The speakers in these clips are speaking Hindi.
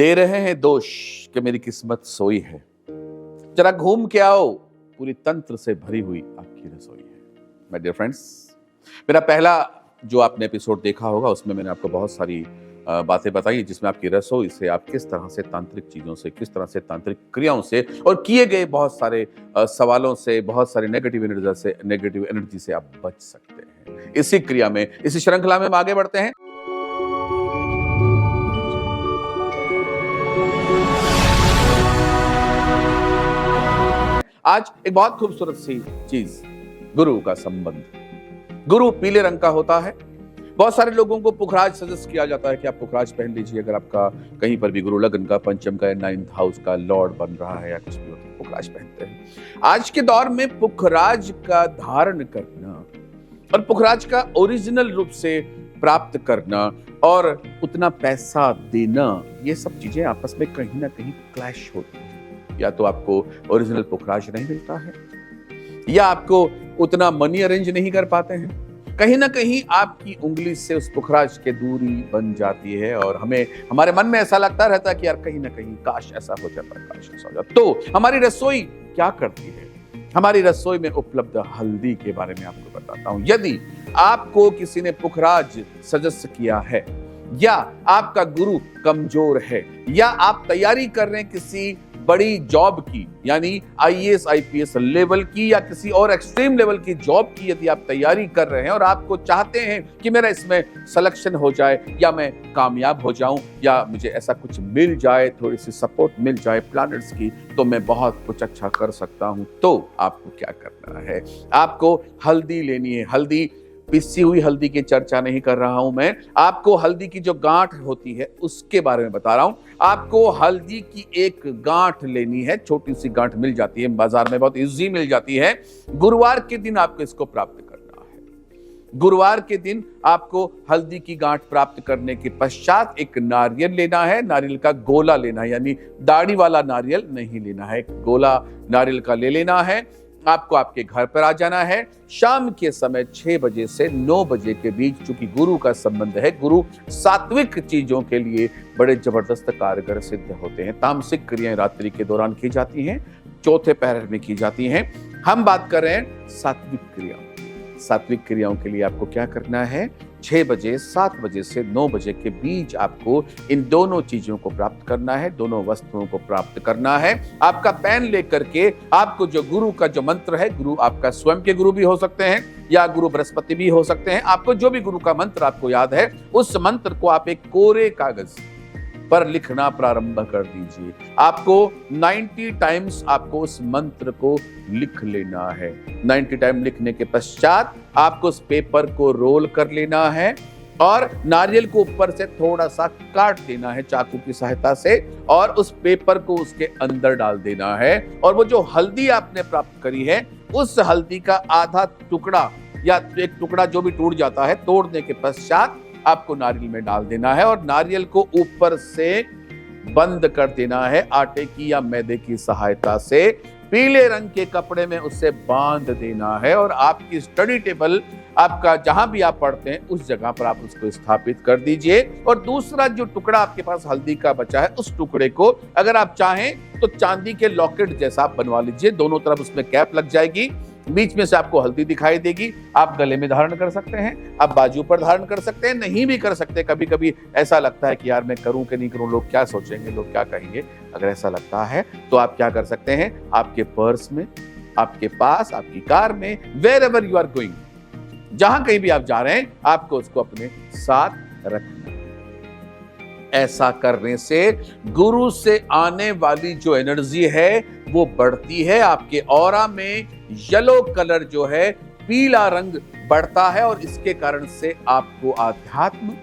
दे रहे हैं दोष कि मेरी किस्मत सोई है, जरा घूम के आओ, पूरी तंत्र से भरी हुई आपकी रसोई है। माय डियर फ्रेंड्स, मेरा पहला जो आपने एपिसोड देखा होगा उसमें मैंने आपको बहुत सारी बातें बताई जिसमें आपकी रसोई से आप किस तरह से तांत्रिक चीजों से, किस तरह से तांत्रिक क्रियाओं से और किए गए बहुत सारे सवालों से, बहुत सारी नेगेटिव एनर्जी से आप बच सकते हैं। इसी क्रिया में, इसी श्रृंखला में हम आगे बढ़ते हैं। आज एक बहुत खूबसूरत सी चीज, गुरु का संबंध। गुरु पीले रंग का होता है। बहुत सारे लोगों को पुखराज सजेस्ट किया जाता है कि आप पुखराज पहन लीजिए अगर आपका कहीं पर भी गुरु लगन का, पंचम का या 9th हाउस का लॉर्ड बन रहा है या कुछ भी होता है, पुखराज पहनते हैं। आज के दौर में पुखराज का धारण करना और पुखराज का ओरिजिनल रूप से प्राप्त करना और उतना पैसा देना, ये सब चीजें आपस में कहीं ना कहीं क्लैश होती है। या तो आपको ओरिजिनल पुखराज नहीं मिलता है या आपको उतना मनी अरेंज नहीं कर पाते हैं। कहीं ना कहीं आपकी उंगली से उस पुखराज के दूरी बन जाती है और हमारे मन में ऐसा लगता रहता है कि यार कहीं ना कहीं काश ऐसा हो जाता, काश ऐसा हो जाता। तो हमारी रसोई क्या करती है? हमारी रसोई में उपलब्ध हल्दी के बारे में आपको बताता हूं। यदि आपको किसी ने पुखराज सजेस्ट किया है या आपका गुरु कमजोर है या आप तैयारी कर रहे हैं किसी बड़ी जॉब की, यानी आईएएस आईपीएस लेवल की या किसी और एक्सट्रीम लेवल की जॉब की यदि आप तैयारी कर रहे हैं और आपको चाहते हैं कि मेरा इसमें सिलेक्शन हो जाए या मैं कामयाब हो जाऊं या मुझे ऐसा कुछ मिल जाए, थोड़ी सी सपोर्ट मिल जाए प्लैनेट्स की, तो मैं बहुत कुछ अच्छा कर सकता हूं, तो आपको क्या करना है? आपको हल्दी लेनी है। हल्दी, पिसी हुई हल्दी की चर्चा नहीं कर रहा हूं मैं, आपको हल्दी की जो गांठ होती है उसके बारे में बता रहा हूं। आपको हल्दी की एक गांठ लेनी है, छोटी सी गांठ मिल जाती है बाजार में, बहुत इजी मिल जाती है। गुरुवार के दिन आपको इसको प्राप्त करना है। गुरुवार के दिन आपको हल्दी की गांठ प्राप्त करने के पश्चात एक नारियल लेना है। नारियल का गोला लेना है, यानी दाढ़ी वाला नारियल नहीं लेना है, गोला नारियल का ले लेना है। आपको आपके घर पर आ जाना है शाम के समय 6 बजे से 9 बजे के बीच। चूंकि गुरु का संबंध है, गुरु सात्विक चीजों के लिए बड़े जबरदस्त कारगर सिद्ध होते हैं। तामसिक क्रियाएं रात्रि के दौरान की जाती हैं, चौथे पहर में की जाती हैं। हम बात कर रहे हैं सात्विक क्रियाओं। सात्विक क्रियाओं के लिए आपको क्या करना है? 6 बजे, 7 बजे से 9 बजे के बीच आपको इन दोनों चीजों को प्राप्त करना है, दोनों वस्तुओं को प्राप्त करना है। आपका पेन लेकर के आपको जो गुरु का जो मंत्र है, गुरु आपका स्वयं के गुरु भी हो सकते हैं या गुरु बृहस्पति भी हो सकते हैं, आपको जो भी गुरु का मंत्र आपको याद है उस मंत्र को आप एक कोरे कागज पर लिखना प्रारंभ कर दीजिए। आपको 90 टाइम्स आपको उस मंत्र को लिख लेना है। 90 टाइम लिखने के पश्चात आपको उस पेपर को रोल कर लेना है और नारियल को ऊपर से थोड़ा सा काट देना है चाकू की सहायता से और उस पेपर को उसके अंदर डाल देना है। और वो जो हल्दी आपने प्राप्त करी है, उस हल्दी का आधा टुकड़ा या एक टुकड़ा जो भी टूट जाता है, तोड़ने के पश्चात आपको नारियल में डाल देना है और नारियल को ऊपर से बंद कर देना है आटे की या मैदे की सहायता से। पीले रंग के कपड़े में उसे बांध देना है और आपकी स्टडी टेबल, आपका जहां भी आप पढ़ते हैं उस जगह पर आप उसको स्थापित कर दीजिए। और दूसरा जो टुकड़ा आपके पास हल्दी का बचा है, उस टुकड़े को अगर आप चाहें तो चांदी के लॉकेट जैसा आप बनवा लीजिए। दोनों तरफ उसमें कैप लग जाएगी, बीच में से आपको हल्दी दिखाई देगी। आप गले में धारण कर सकते हैं, आप बाजू पर धारण कर सकते हैं, नहीं भी कर सकते। कभी कभी ऐसा लगता है कि यार मैं करूं कि नहीं करूं, लोग क्या सोचेंगे, लोग क्या कहेंगे। अगर ऐसा लगता है तो आप क्या कर सकते हैं? आपके पर्स में, आपके पास, आपकी कार में, wherever you are going, जहां कहीं भी आप जा रहे हैं, आपको उसको अपने साथ रखना है। ऐसा करने से गुरु से आने वाली जो एनर्जी है वो बढ़ती है। आपके ऑरा में येलो कलर जो है, पीला रंग बढ़ता है और इसके कारण से आपको आध्यात्म,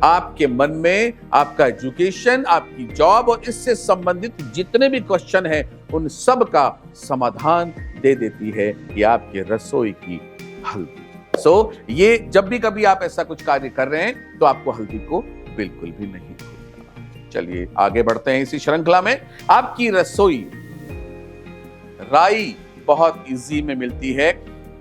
आपके मन में आपका एजुकेशन, आपकी जॉब और इससे संबंधित जितने भी क्वेश्चन हैं उन सब का समाधान दे देती है ये आपके रसोई की हल्दी। ये जब भी कभी आप ऐसा कुछ कार्य कर रहे हैं तो आपको हल्दी को बिल्कुल भी नहीं भूलना। चलिए आगे बढ़ते हैं इसी श्रृंखला में। आपकी रसोई, राई बहुत इजी में मिलती है,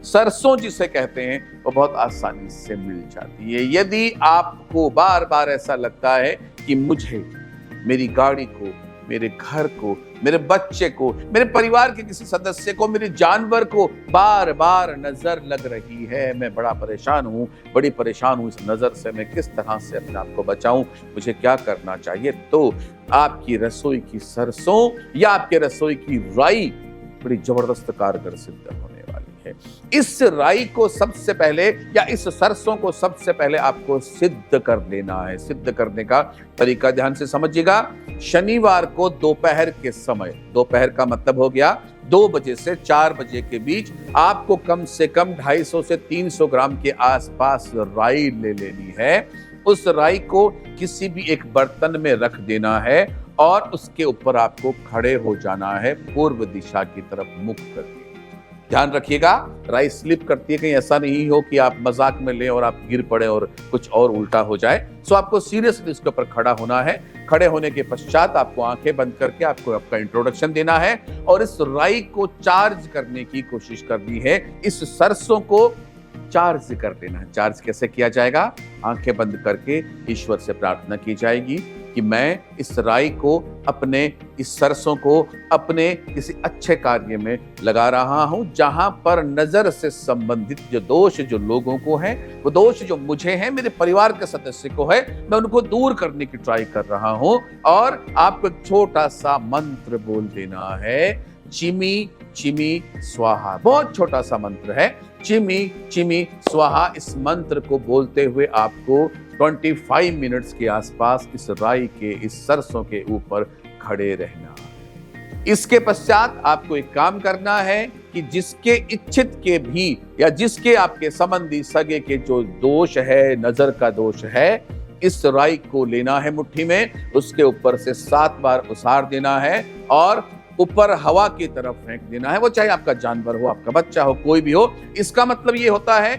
सरसों जिसे कहते हैं वो बहुत आसानी से मिल जाती है। यदि आपको बार बार ऐसा लगता है कि मुझे मेरी गाड़ी को, मेरे घर को, मेरे बच्चे को, मेरे परिवार के किसी सदस्य को, मेरे जानवर को बार बार नजर लग रही है। मैं बड़ा परेशान हूँ, बड़ी परेशान हूँ इस नजर से। मैं किस तरह से अपने आप को बचाऊं, मुझे क्या करना चाहिए? तो आपकी रसोई की सरसों या आपके रसोई की राई बड़ी जबरदस्त कारगर सिद्ध होने वाली है। इस राई को सबसे पहले या इस सरसों को सबसे पहले आपको सिद्ध कर लेना है। सिद्ध करने का तरीका ध्यान से समझिएगा। शनिवार को दोपहर के समय, दोपहर का मतलब हो गया 2 बजे से 4 बजे के बीच, आपको कम से कम 250 से 300 ग्राम के आसपास राई ले लेनी है। उस राई को किसी भी एक बर्तन में रख देना है और उसके ऊपर आपको खड़े हो जाना है पूर्व दिशा की तरफ मुख करके। ध्यान रखिएगा, राई स्लिप करती है, कहीं ऐसा नहीं हो कि आप मजाक में लें और आप गिर पड़े और कुछ और उल्टा हो जाए। सो आपको सीरियसली इसके ऊपर खड़ा होना है। खड़े होने के पश्चात आपको आंखें बंद करके आपको आपका इंट्रोडक्शन देना है और इस राई को चार्ज करने की कोशिश करनी है। इस सरसों को चार्ज कर लेना है। चार्ज कैसे किया जाएगा? आंखें बंद करके ईश्वर से प्रार्थना की जाएगी कि मैं इस राई को, अपने इस सरसों को अपने किसी अच्छे कार्य में लगा रहा हूं, जहां पर नजर से संबंधित जो दोष जो लोगों को है, वो दोष जो मुझे है, मेरे परिवार के सदस्य को है, मैं उनको दूर करने की ट्राई कर रहा हूं। और आपको एक छोटा सा मंत्र बोल देना है, चिमी चिमी स्वाहा। बहुत छोटा सा मंत्र है, चिमी चिमी स्वाहा। इस मंत्र को बोलते हुए आपको 25 मिनट्स के आसपास इस राई के, इस सरसों के ऊपर खड़े रहना है। इसके पश्चात आपको एक काम करना है कि जिसके इच्छित के भी या जिसके आपके संबंधी सगे के जो दोष है, नजर का दोष है, इस राई को लेना है मुट्ठी में, उसके ऊपर से 7 बार उसार देना है और ऊपर हवा की तरफ फेंक देना है। वो चाहे आपका जानवर हो, आपका बच्चा हो, कोई भी हो। इसका मतलब ये होता है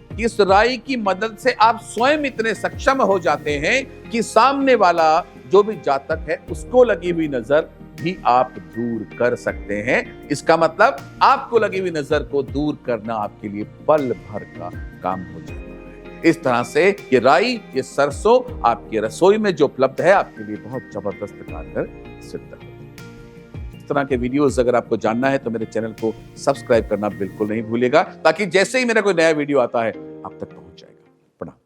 कि इस राई की मदद से आप स्वयं इतने सक्षम हो जाते हैं कि सामने वाला जो भी जातक है उसको लगी हुई नजर भी आप दूर कर सकते हैं। इसका मतलब आपको लगी हुई नजर को दूर करना आपके लिए पल भर का काम हो जाता है। इस तरह से ये राई, ये सरसों आपकी रसोई में जो उपलब्ध है, आपके लिए बहुत जबरदस्त कारगर सिद्ध है। इस तरह के वीडियोस अगर आपको जानना है तो मेरे चैनल को सब्सक्राइब करना बिल्कुल नहीं भूलिएगा, ताकि जैसे ही मेरा कोई नया वीडियो आता है आप तक पहुंच जाए।